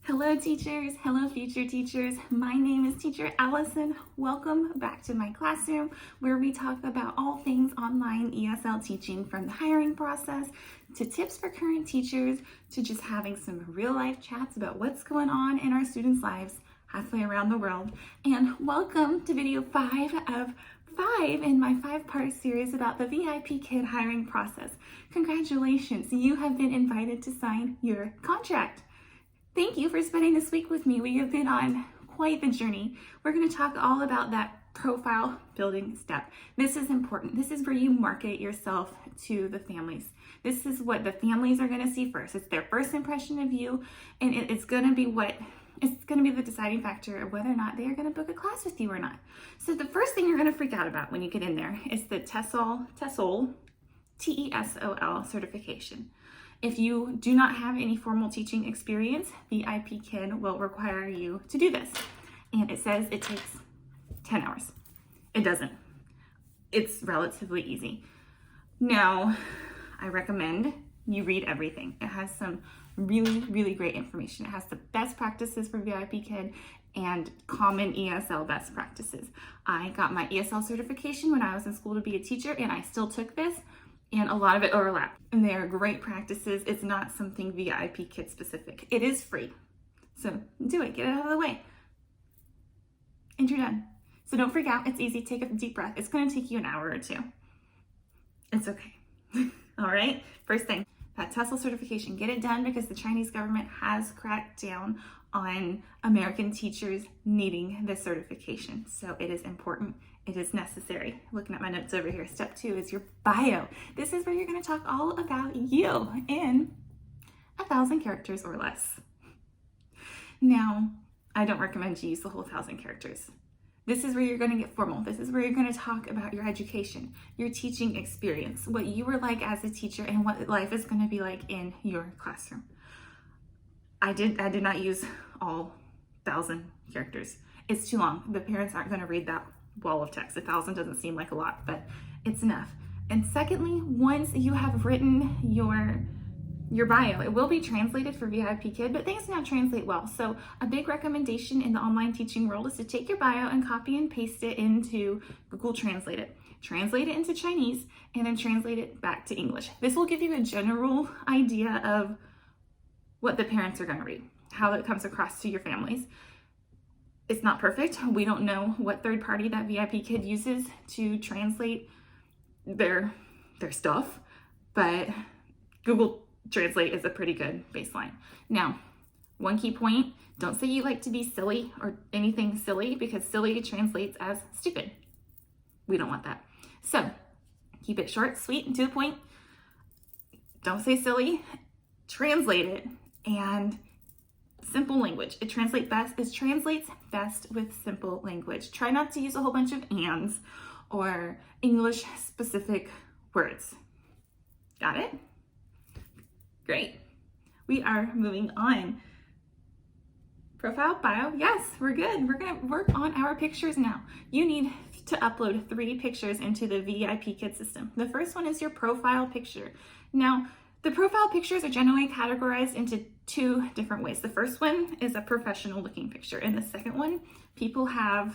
Hello teachers, hello future teachers. My name is Teacher Allison. Welcome back to my classroom where we talk about all things online ESL teaching, from the hiring process to tips for current teachers to just having some real life chats about what's going on in our students' lives halfway around the world. And welcome to video 5 of 5 in my 5-part series about the VIPKid hiring process. Congratulations, you have been invited to sign your contract. Thank you for spending this week with me. We have been on quite the journey. We're going to talk all about that profile building step. This is important. This is where you market yourself to the families. This is what the families are going to see first. It's their first impression of you, and it's going to be the deciding factor of whether or not they are going to book a class with you or not. So the first thing you're going to freak out about when you get in there is the TESOL, T-E-S-O-L certification. If you do not have any formal teaching experience, VIPKid will require you to do this. And it says it takes 10 hours. It doesn't. It's relatively easy. Now, I recommend you read everything. It has some really, really great information. It has the best practices for VIPKid and common ESL best practices. I got my ESL certification when I was in school to be a teacher, and I still took this. And a lot of it overlaps, and they are great practices. It's not something VIPKid specific. It is free, so do it, get it out of the way, and you're done. So don't freak out, it's easy, take a deep breath. It's gonna take you an hour or two. It's okay. All right, first thing, that TESOL certification, get it done because the Chinese government has cracked down on American teachers needing this certification. So it is important. It is necessary. Looking at my notes over here, step 2 is your bio. This is where you're going to talk all about you in 1,000 characters or less. Now, I don't recommend you use the whole 1,000 characters. This is where you're going to get formal. This is where you're going to talk about your education, your teaching experience, what you were like as a teacher, and what life is going to be like in your classroom. I did not use all 1,000 characters. It's too long. The parents aren't going to read that wall of text. 1,000 doesn't seem like a lot, but it's enough. And secondly, once you have written your bio, it will be translated for VIPKid, but things do not translate well. So a big recommendation in the online teaching world is to take your bio and copy and paste it into Google Translate it into Chinese, and then translate it back to English. This will give you a general idea of what the parents are going to read, how it comes across to your families. It's not perfect. We don't know what third party that VIPKid uses to translate their stuff, but Google Translate is a pretty good baseline. Now, one key point, don't say you like to be silly or anything silly, because silly translates as stupid. We don't want that. So keep it short, sweet, and to the point. Don't say silly, translate it, and simple language. It translates best with simple language. Try not to use a whole bunch of ands or English specific words. Got it? Great. We are moving on. Profile, bio, yes, we're good. We're gonna work on our pictures now. You need to upload 3 pictures into the VIPKid system. The first one is your profile picture. Now, the profile pictures are generally categorized into 2 different ways. The first one is a professional looking picture, and the second one, people have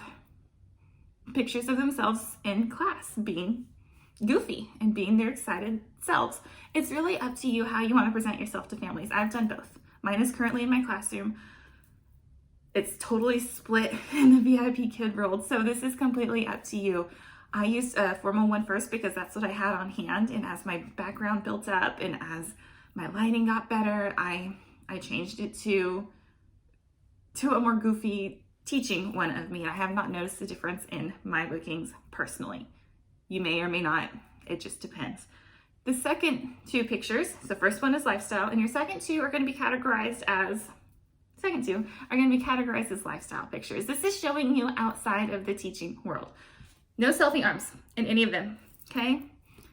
pictures of themselves in class being goofy and being their excited selves. It's really up to you how you want to present yourself to families. I've done both. Mine is currently in my classroom. It's totally split in the VIPKid world, so this is completely up to you. I used a formal one first because that's what I had on hand, and as my background built up and as my lighting got better, I changed it to a more goofy teaching one of me. I have not noticed the difference in my bookings personally. You may or may not, it just depends. The second 2 pictures, the first one is lifestyle, and your second 2 are going to be categorized as lifestyle pictures. This is showing you outside of the teaching world. No selfie arms in any of them, okay?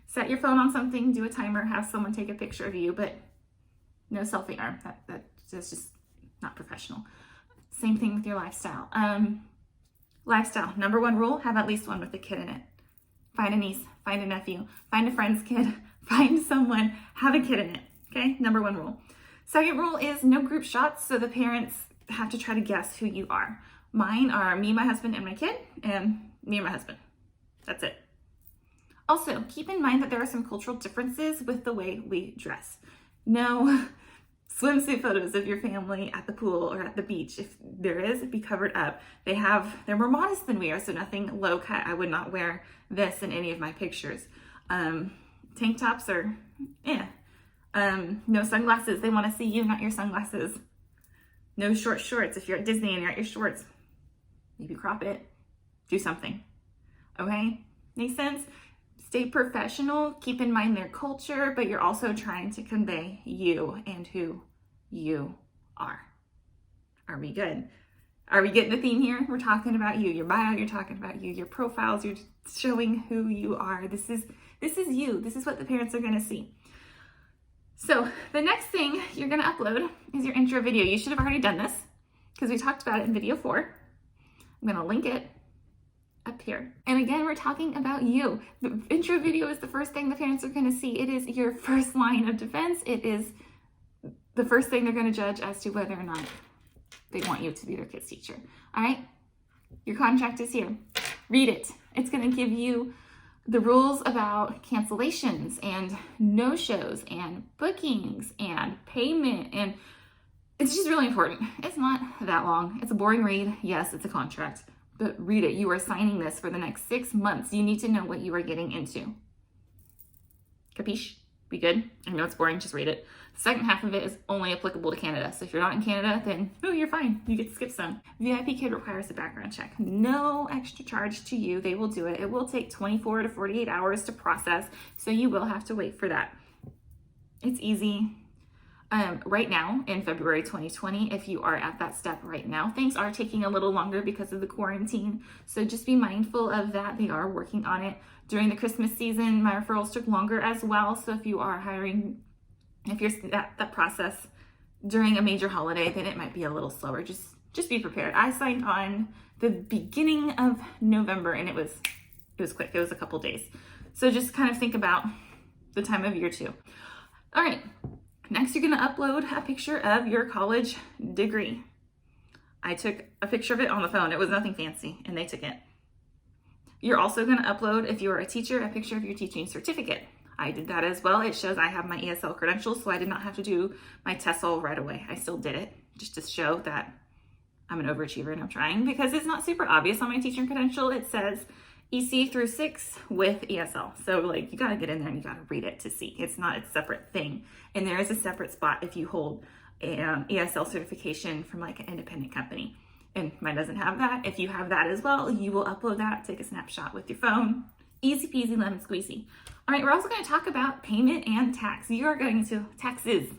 Set your phone on something, do a timer, have someone take a picture of you, but no selfie arm. That's just not professional. Same thing with your lifestyle. Lifestyle, number 1 rule, have at least one with a kid in it. Find a niece, find a nephew, find a friend's kid, find someone, have a kid in it, okay? Number 1 rule. Second rule is no group shots, so the parents have to try to guess who you are. Mine are me, my husband, and my kid, and me and my husband. That's it. Also, keep in mind that there are some cultural differences with the way we dress. No swimsuit photos of your family at the pool or at the beach. If there is, be covered up. They're more modest than we are, so nothing low cut. I would not wear this in any of my pictures. Tank tops are, no sunglasses. They want to see you, not your sunglasses. No short shorts. If you're at Disney and you're at your shorts, maybe crop it. Do something. Okay? Make sense? Stay professional. Keep in mind their culture, but you're also trying to convey you and who you are. Are we good? Are we getting the theme here? We're talking about you. Your bio, you're talking about you. Your profiles, you're showing who you are. This is you. This is what the parents are going to see. So the next thing you're going to upload is your intro video. You should have already done this because we talked about it in video 4. I'm going to link it up here. And again, we're talking about you. The intro video is the first thing the parents are going to see. It is your first line of defense. It is the first thing they're going to judge as to whether or not they want you to be their kid's teacher. All right? Your contract is here. Read it. It's going to give you the rules about cancellations and no-shows and bookings and payment, and it's just really important. It's not that long. It's a boring read. Yes, it's a contract, but read it. You are signing this for the next 6 months. You need to know what you are getting into. Capiche? We good? I know it's boring, just read it. The second half of it is only applicable to Canada. So if you're not in Canada, then you're fine. You get to skip some. VIPKid requires a background check. No extra charge to you. They will do it. It will take 24 to 48 hours to process, so you will have to wait for that. It's easy. Right now, in February 2020, if you are at that step right now, things are taking a little longer because of the quarantine. So just be mindful of that. They are working on it. During the Christmas season, my referrals took longer as well. So if you are hiring, if you're at that process during a major holiday, then it might be a little slower. Just be prepared. I signed on the beginning of November, and it was quick. It was a couple days. So just kind of think about the time of year too. All right. Next, you're going to upload a picture of your college degree. I took a picture of it on the phone. It was nothing fancy, and they took it. You're also going to upload, if you're a teacher, a picture of your teaching certificate. I did that as well. It shows I have my ESL credentials, so I did not have to do my TESOL right away. I still did it just to show that I'm an overachiever and I'm trying, because it's not super obvious on my teaching credential. It says EC through 6 with ESL. So you got to get in there and you got to read it to see. It's not a separate thing. And there is a separate spot if you hold an ESL certification from an independent company. And mine doesn't have that. If you have that as well, you will upload that, take a snapshot with your phone. Easy peasy lemon squeezy. All right, we're also going to talk about payment and tax. You are going to taxes.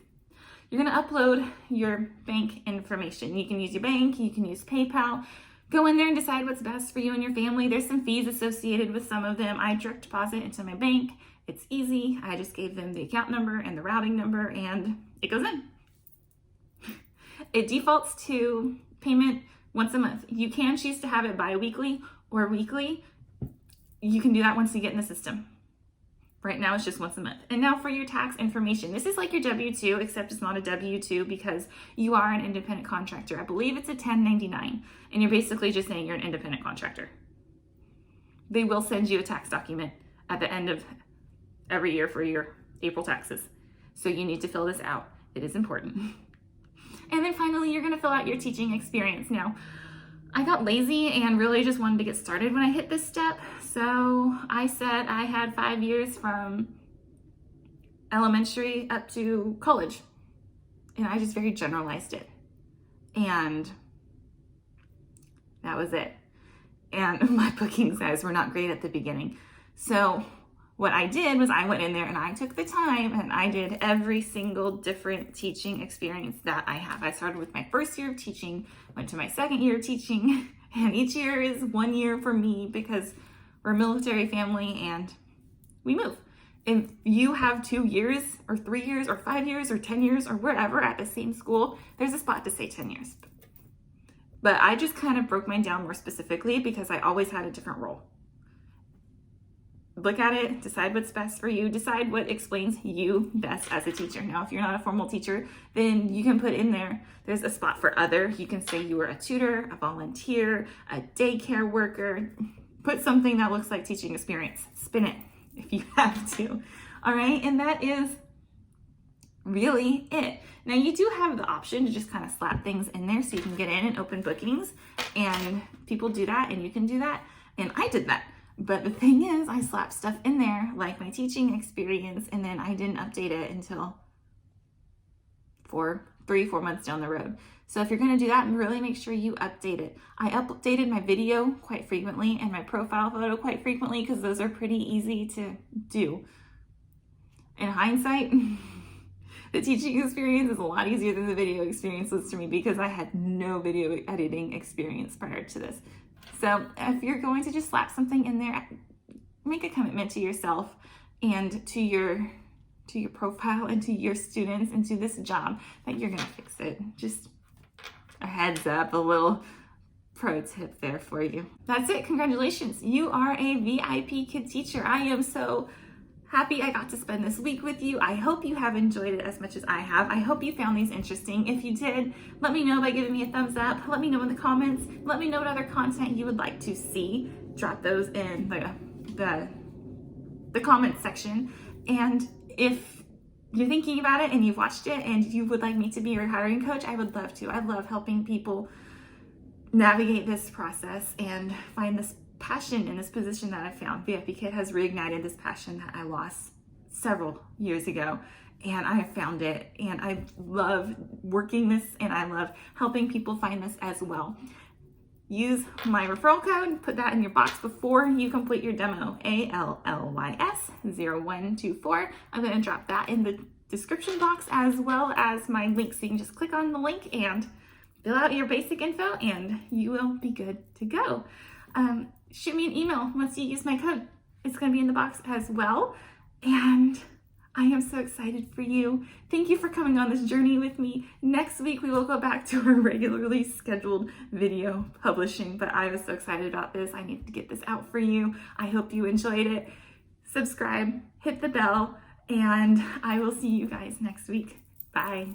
You're going to upload your bank information. You can use your bank, you can use PayPal. Go in there and decide what's best for you and your family. There's some fees associated with some of them. I direct deposit into my bank. It's easy. I just gave them the account number and the routing number, and it goes in. It defaults to payment once a month. You can choose to have it bi-weekly or weekly. You can do that once you get in the system. Right now, it's just once a month. And now for your tax information. This is like your W-2, except it's not a W-2 because you are an independent contractor. I believe it's a 1099, and you're basically just saying you're an independent contractor. They will send you a tax document at the end of every year for your April taxes. So you need to fill this out. It is important. And then finally, you're gonna fill out your teaching experience. Now, I got lazy and really just wanted to get started when I hit this step. So I said I had 5 years from elementary up to college. And I just very generalized it. And that was it. And my bookings, guys, were not great at the beginning. So what I did was I went in there and I took the time and I did every single different teaching experience that I have. I started with my first year of teaching, went to my second year of teaching, and each year is 1 year for me because we're a military family and we move. If you have 2 years or 3 years or 5 years or 10 years or wherever at the same school, there's a spot to say 10 years. But I just kind of broke mine down more specifically because I always had a different role. look at it, decide what's best for you, decide what explains you best as a teacher. Now, if you're not a formal teacher, then you can put in there's a spot for other. You can say you were a tutor, a volunteer, a daycare worker. Put something that looks like teaching experience. Spin it if you have to. All right, and that is really it. Now you do have the option to just kind of slap things in there so you can get in and open bookings, and people do that and you can do that, and I did that. But the thing is, I slapped stuff in there like my teaching experience, and then I didn't update it until 3-4 months down the road. So if you're going to do that, really make sure you update it. I updated my video quite frequently and my profile photo quite frequently because those are pretty easy to do. In hindsight, the teaching experience is a lot easier than the video experience was to me because I had no video editing experience prior to this. So if you're going to just slap something in there, make a commitment to yourself and to your profile and to your students and to this job that you're gonna fix it. Just a heads up, a little pro tip there for you. That's it, congratulations. You are a VIPKid teacher. I am so happy I got to spend this week with you. I hope you have enjoyed it as much as I have. I hope you found these interesting. If you did, let me know by giving me a thumbs up. Let me know in the comments. Let me know what other content you would like to see. Drop those in the comments section. And if you're thinking about it and you've watched it and you would like me to be your hiring coach, I would love to. I love helping people navigate this process and find this passion in this position that I found. VIPKid has reignited this passion that I lost several years ago, and I have found it, and I love working this, and I love helping people find this as well. Use my referral code, put that in your box before you complete your demo, ALLYS0124. I'm going to drop that in the description box as well as my link, so you can just click on the link and fill out your basic info and you will be good to go. Shoot me an email once you use my code. It's going to be in the box as well. And I am so excited for you. Thank you for coming on this journey with me. Next week, we will go back to our regularly scheduled video publishing, but I was so excited about this. I needed to get this out for you. I hope you enjoyed it. Subscribe, hit the bell, and I will see you guys next week. Bye.